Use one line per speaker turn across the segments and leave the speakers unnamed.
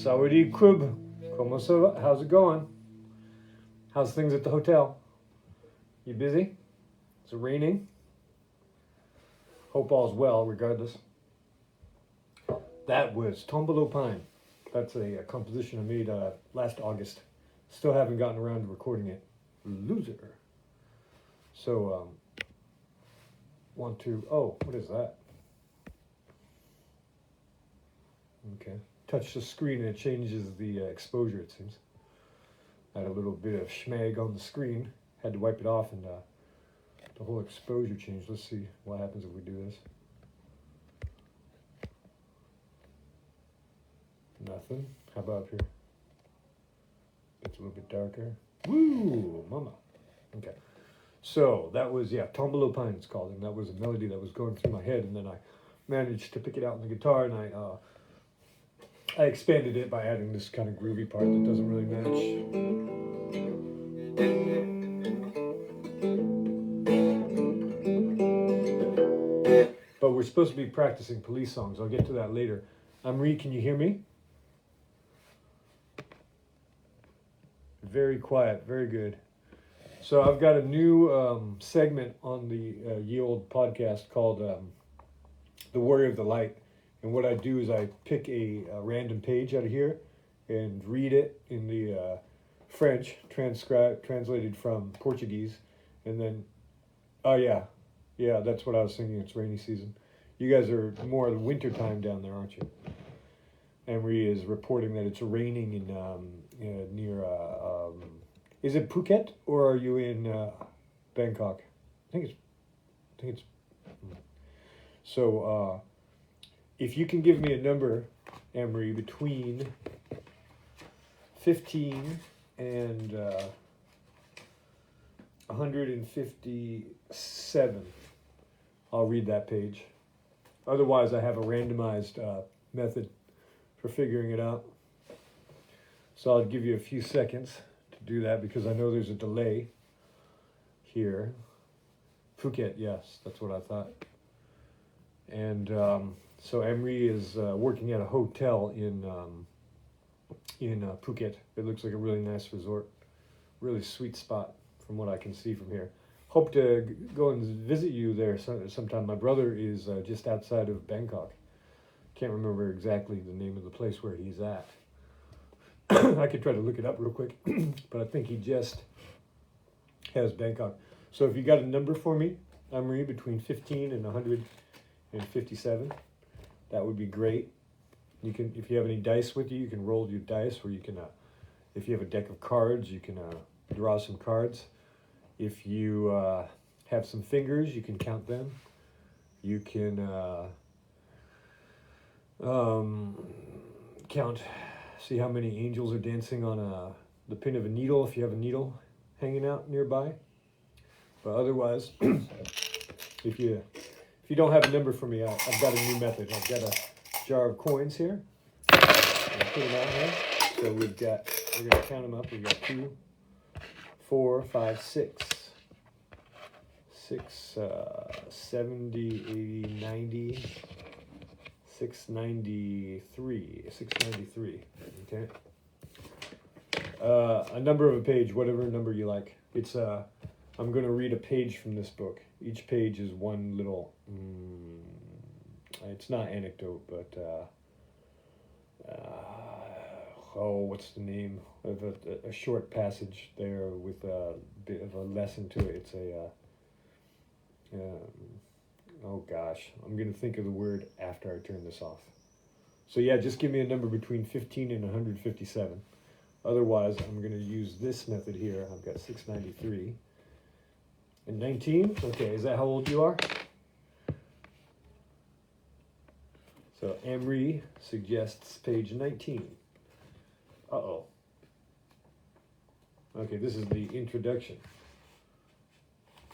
Saudi Krub. Como ça va? How's it going? How's things at the hotel? You busy? Is it raining? Hope all's well, regardless. That was Tombolo Pine. That's a composition I made last August. Still haven't gotten around to recording it. Loser. So, what is that? Okay. Touch the screen and it changes the exposure, it seems. I had a little bit of schmag on the screen. Had to wipe it off and the whole exposure changed. Let's see what happens if we do this. Nothing. How about up here? It's a little bit darker. Woo, mama. Okay. So that was, Tombolo Pine it's called. And that was a melody that was going through my head. And then I managed to pick it out on the guitar and I expanded it by adding this kind of groovy part that doesn't really match. But we're supposed to be practicing police songs. I'll get to that later. Amri, can you hear me? Very quiet, very good. So I've got a new segment on the ye old podcast called The Warrior of the Light. And what I do is I pick a random page out of here and read it in the French, translated from Portuguese. And then, that's what I was thinking. It's rainy season. You guys are more the winter time down there, aren't you? Emery is reporting that it's raining in near. Is it Phuket or are you in Bangkok? I think it's. So if you can give me a number, Emery, between 15 and 157, I'll read that page. Otherwise, I have a randomized method for figuring it out. So I'll give you a few seconds to do that because I know there's a delay here. Phuket, yes, that's what I thought. And so Emery is working at a hotel in Phuket. It looks like a really nice resort, really sweet spot from what I can see from here. Hope to go and visit you there sometime. My brother is just outside of Bangkok. Can't remember exactly the name of the place where he's at. I could try to look it up real quick, but I think he just has Bangkok. So if you got a number for me, Emery, between 15 and 157, that would be great. You can, if you have any dice with you, you can roll your dice, or you can, if you have a deck of cards, you can draw some cards. If you have some fingers, you can count them. You can count, see how many angels are dancing on the pin of a needle if you have a needle hanging out nearby. But otherwise, if you don't have a number for me, I've got a new method. I've got a jar of coins here. I'll put them out here. So we're going to count them up. We've got 2, 4, 5, 6, 70, 80, 90, 693, okay? A number of a page, whatever number you like. It's, I'm going to read a page from this book. Each page is one little, it's not anecdote, but, what's the name of a short passage there with a bit of a lesson to it. It's oh gosh, I'm going to think of the word after I turn this off. So yeah, just give me a number between 15 and 157. Otherwise, I'm going to use this method here. I've got 693. And 19? Okay, is that how old you are? So Emery suggests page 19. Uh-oh. Okay, this is the introduction.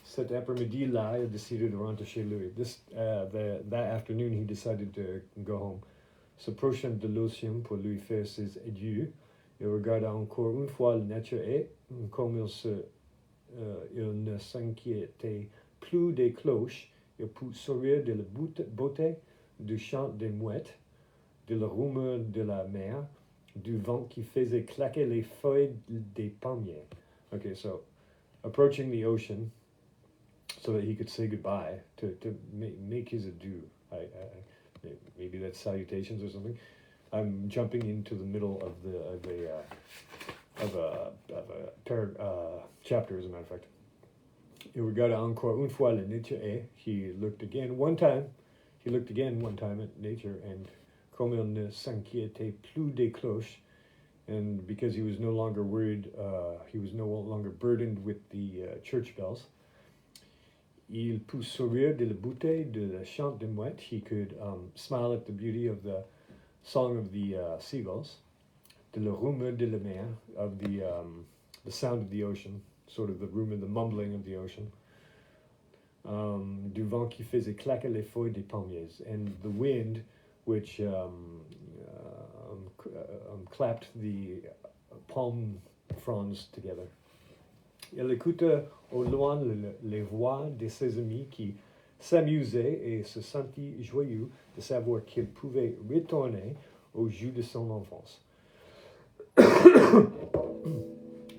Cet après-midi-là, il a décidé de rentrer chez lui. That afternoon, he decided to go home. S'approchant de l'océan pour lui faire ses adieux, il regarda encore une fois la nature et, comme il ne s'inquiétait plus des cloches, il put sourire de la beauté du chant des mouettes, de la rumeur de la mer, du vent qui faisait claquer les feuilles des palmiers. Okay, so approaching the ocean so that he could say goodbye, to make his adieu. Maybe that's salutations or something. I'm jumping into the middle of a chapter, as a matter of fact. Il regarda encore une fois la nature et he looked again one time at nature, and comme il ne s'inquiétait plus des cloches, and because he was no longer worried, he was no longer burdened with the church bells. Il put sourire de la beauté de la chant des mouettes. He could smile at the beauty of the song of the seagulls. De la rumeur de la mer, of the sound of the ocean, sort of the rumor, the mumbling of the ocean. Du vent qui faisait claquer les feuilles des palmiers, and the wind which clapped the palm fronds together. Il écouta au loin les voix de ses amis qui s'amusaient et se sentit joyeux de savoir qu'il pouvait retourner au jeu de son enfance.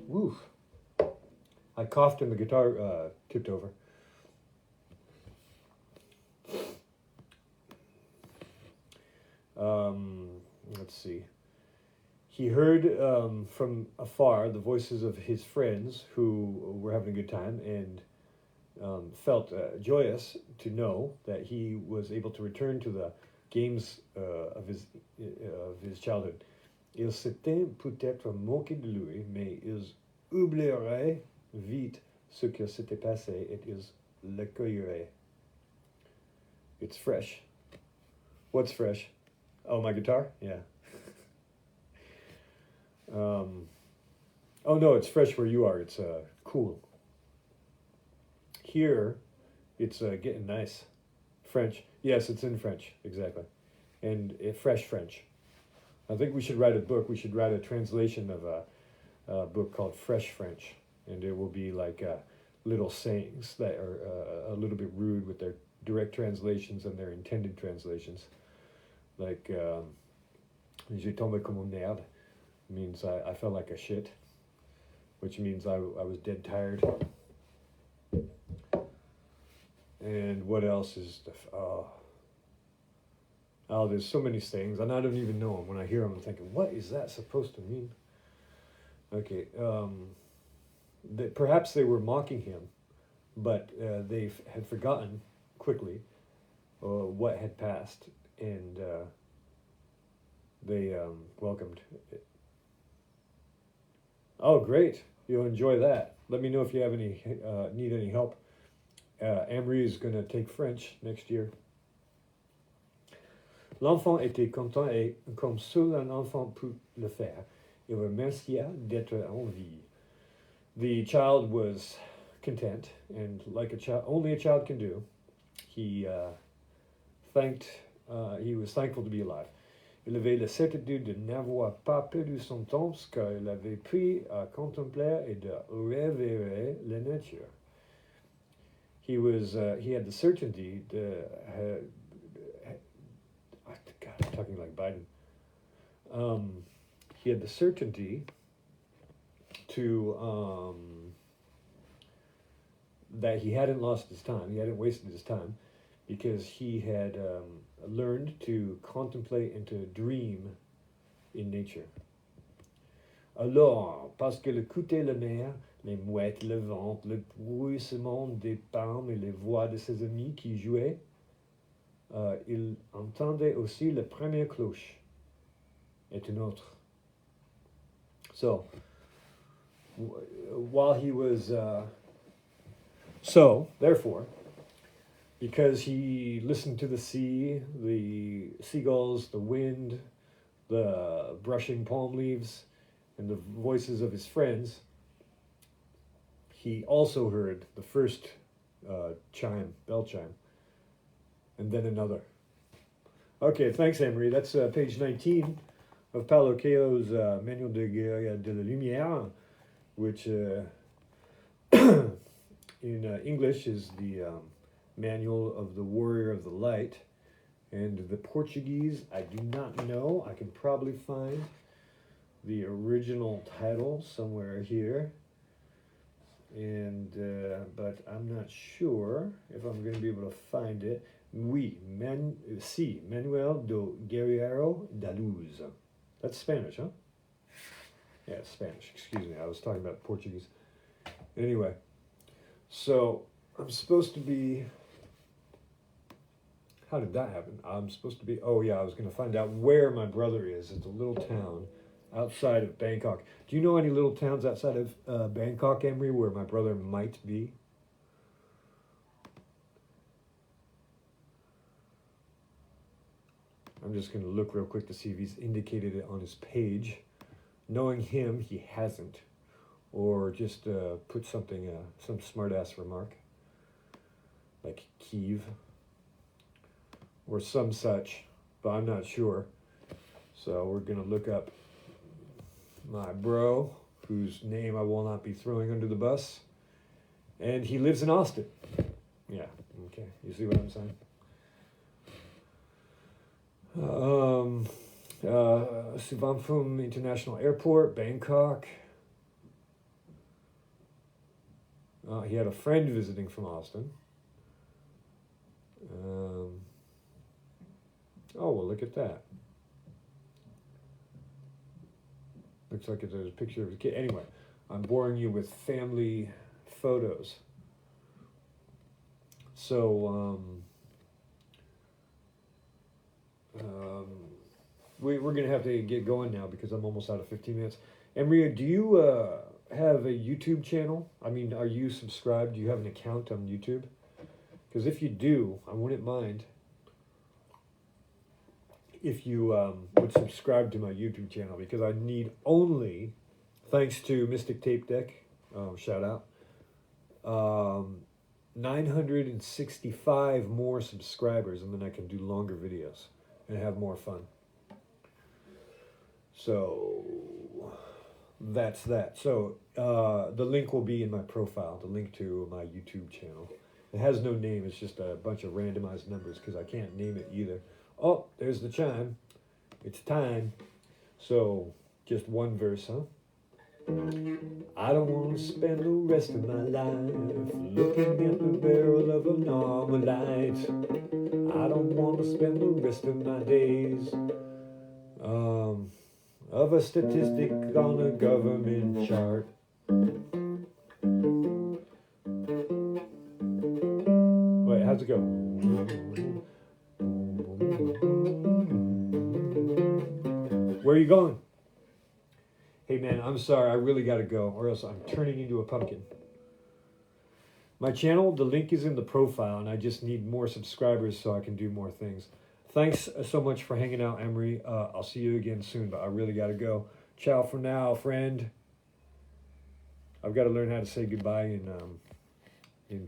Woof. I coughed and the guitar tipped over. Let's see. He heard from afar the voices of his friends who were having a good time, and felt joyous to know that he was able to return to the games of his childhood. Ils s'étaient peut-être moqués de lui, mais ils oublieraient vite ce qui s'était passé et ils l'accueilleraient. It's fresh. What's fresh? Oh, my guitar? Yeah. Oh no, it's fresh where you are. It's cool. Here, it's getting nice. French. Yes, it's in French, exactly. And fresh French. I think we should write a book. We should write a translation of a book called Fresh French. And it will be like little sayings that are a little bit rude with their direct translations and their intended translations. Like, j'ai tombé comme une merde means I felt like a shit, which means I was dead tired. And what else is there's so many sayings, and I don't even know them. When I hear them, I'm thinking, what is that supposed to mean? Okay, perhaps they were mocking him, but they had forgotten quickly what had passed, and they welcomed it. Oh, great. You'll enjoy that. Let me know if you have any need any help. Amory is going to take French next year. L'enfant était content et, comme seul un enfant peut le faire, il remercia d'être en vie. The child was content, and like only a child can do, he was thankful to be alive. Il avait la certitude de n'avoir pas perdu son temps, car il avait pris à contempler et de révérer la nature. He had the certainty God, I'm talking like Biden. He had the certainty to that he hadn't lost his time. He hadn't wasted his time, because he had learned to contemplate and to dream in nature. Alors, parce qu'il écoutait la mer, les mouettes, le vent, le bruissement des palmes et les voix de ses amis qui jouaient, il entendait aussi la première cloche et une autre. So, while he was... therefore, because he listened to the sea, the seagulls, the wind, the brushing palm leaves, and the voices of his friends, he also heard the first bell chime, and then another. Okay, thanks, Emery. That's page 19 of Paulo Coelho's Manual de Guerre de la Lumière, which in English is the Manual of the Warrior of the Light, and the Portuguese I do not know. I can probably find the original title somewhere here, and but I'm not sure if I'm going to be able to find it. Manuel do Guerreiro da Luz. That's Spanish, huh? Yeah, it's Spanish. Excuse me, I was talking about Portuguese. Anyway, so I'm supposed to be. How did that happen? I'm supposed to be. Oh yeah, I was going to find out where my brother is. It's a little town outside of Bangkok. Do you know any little towns outside of Bangkok, Emery, where my brother might be? I'm just going to look real quick to see if he's indicated it on his page. Knowing him, he hasn't. Or just put something, some smart-ass remark. Like Kiev. Or some such. But I'm not sure. So we're going to look up my bro, whose name I will not be throwing under the bus. And he lives in Austin. Yeah, okay. You see what I'm saying? Suvarnabhumi International Airport, Bangkok. He had a friend visiting from Austin. Oh, well, look at that. Looks like there's a picture of a kid. Anyway, I'm boring you with family photos. So, we're going to have to get going now because I'm almost out of 15 minutes. Emery, do you have a YouTube channel? I mean, are you subscribed? Do you have an account on YouTube? Because if you do, I wouldn't mind if you would subscribe to my YouTube channel, because I need only, thanks to Mystic Tape Deck, shout out, 965 more subscribers, and then I can do longer videos and have more fun. So that's that. So the link will be in my profile, the link to my YouTube channel. It has no name, it's just a bunch of randomized numbers because I can't name it either. Oh, there's the chime. It's time. So, just one verse, huh? I don't want to spend the rest of my life looking at the barrel of a Marmalite. I don't want to spend the rest of my days of a statistic on a government chart. Wait, how's it go? Where are you going? Hey man, I'm sorry, I really gotta go, or else I'm turning into a pumpkin. My channel, the link is in the profile, and I just need more subscribers so I can do more things. Thanks so much for hanging out, Emery. I'll see you again soon, but I really gotta go. Ciao for now, friend. I've got to learn how to say goodbye in Thai.